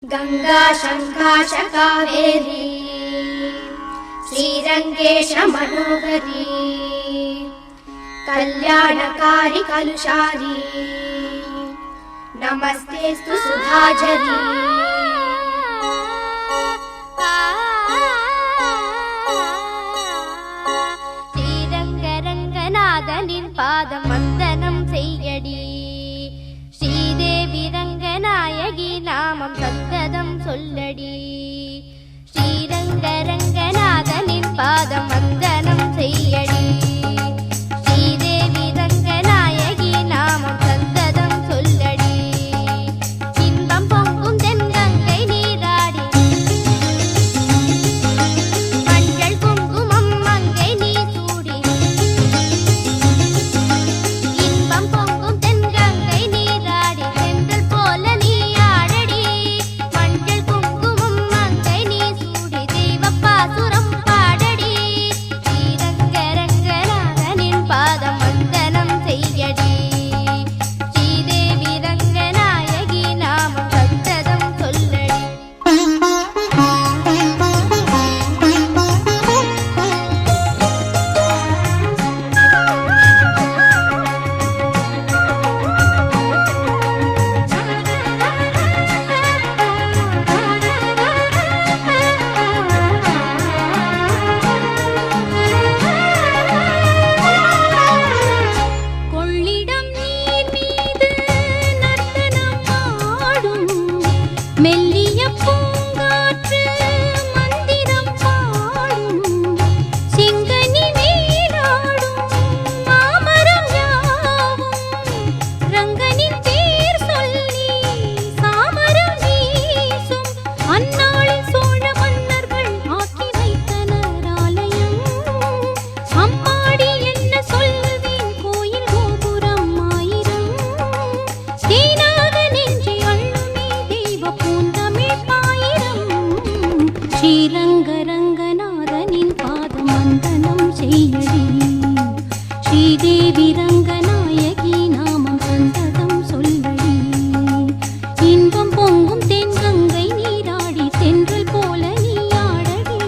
गंगा शंकाश कावेरी श्रीरंगेश मनोहरी कल्याणकारी कलुषारी नमस्तेस्तु सुधाझरी श्रीरंगरंगनाथनिन पादम वंदनम सेय्यडी श्रीदेवी रंगनायकी नामम सन्तदम सोल्लडी श्रीरंगरंगनाथनिन पादम वंदनम सेय्यडी श्रीदेवी रंगनायकी नामम सन्तदम सोल्लडी इன்பம் பொங்கும் தென்கங்கை நீராடி மஞ்சள் குங்குமம் மங்கை நீ சூடி இன்பம் பொங்கும் தென்கங்கை நீராடி செந்தல் போல நீ ஆடடி மஞ்சள் குங்குமம் மங்கை நீ சூடி தெய்வப்பாசுரம் பாடடி ஸ்ரீரங்கரங்கநாதனின் பாதம் வந்தனம் செய்யடி ஸ்ரீதேவி ரங்கநாயகி நாமம் சந்ததம் சொல்லடி கொள்ளிடம் நீர் மீது நர்த்தனம் ஆடும் மெல்லிய பூங்காற்று மந்திரம் பாடும் சிங்கனி மேலாடும் மாமரம் யாவும் ரங்கனின் பேர் சொல்லி சாமரம் வீசும் அந்நாளில் சோழ மன்னர்கள் ஆக்கி வைத்தனர் ஆலயம் அம்மாடி என்ன சொல்வேன் கோயில் கோபுரம் ஆயிரம் தேனாக நெஞ்சை அள்ளுமே தெய்வ பூந்தமிழ் பாயிரம் ஸ்ரீரங்கரங்கநாதனின் பாதம் வந்தனம் செய்யடி ஸ்ரீதேவி ரங்கநாயகி நாமம் சந்ததம் சொல்லடி இன்பம் பொங்கும் தென்கங்கை நீராடி தென்றல் போல நீ ஆடடி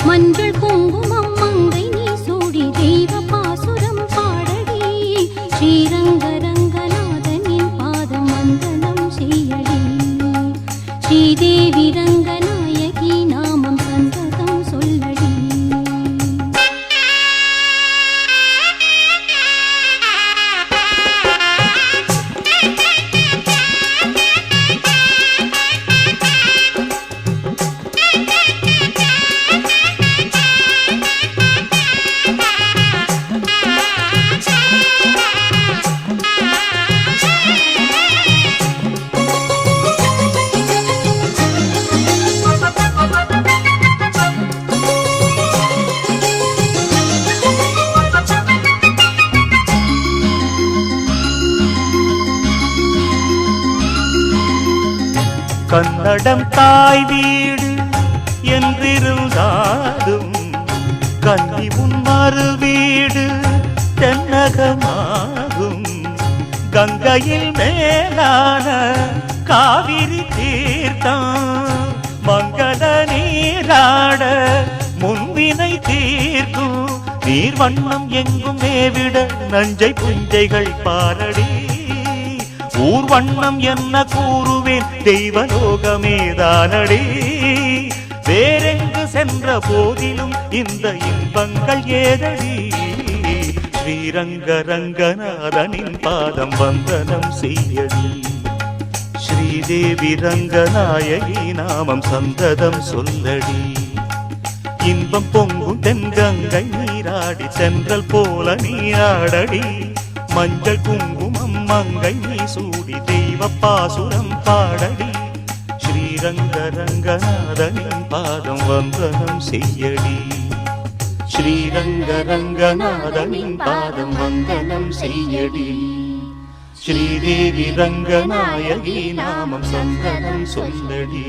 மஞ்சள் குங்குமம் மங்கை நீ சூடி தெய்வ பாசுரம் பாடடி ஸ்ரீரங்கரங்கநாதனின் பாதம் வந்தனம் செய்யடி ஸ்ரீதேவி ரங்கநாயகி நாமம் சந்ததம் சொல்லடி கன்னடம் தாய் வீடு என்றிருந்தாலும் கன்னி உன் மறு வீடு தென்னகமாகும் கங்கையில் மேலான காவிரி தீர்த்தம் மங்கள நீராட முன்வினை தீர்க்கும் நீர் வண்ணம் எங்கும் மேவிட நஞ்சை புஞ்சைகள் பாரடி ஊர் வண்ணம் என்ன கூறுவேன் தெய்வலோகமேதானடி வேறெங்கு சென்ற போதிலும் இந்த இன்பங்கள் ஏதடி ஸ்ரீரங்கரங்கநாதனின் பாதம் வந்தனம் செய்யடி ஸ்ரீதேவி ரங்கநாயகி நாமம் சந்ததம் சொல்லடி இன்பம் பொங்கும் தென்கங்கை நீராடி சென்றல் போல நீராடடி மஞ்சள் குங்குமம் மங்கை நீ சூடி தெய்வ பாசுரம் பாடடி ஸ்ரீரங்கரங்கநாதனின் பாதம் வந்தனம் செய்யடி ஸ்ரீரங்கரங்கநாதனின் பாதம் வந்தனம் செய்யடி ஸ்ரீதேவி ரங்கநாயகி நாமம் சந்தனம் சொல்லடி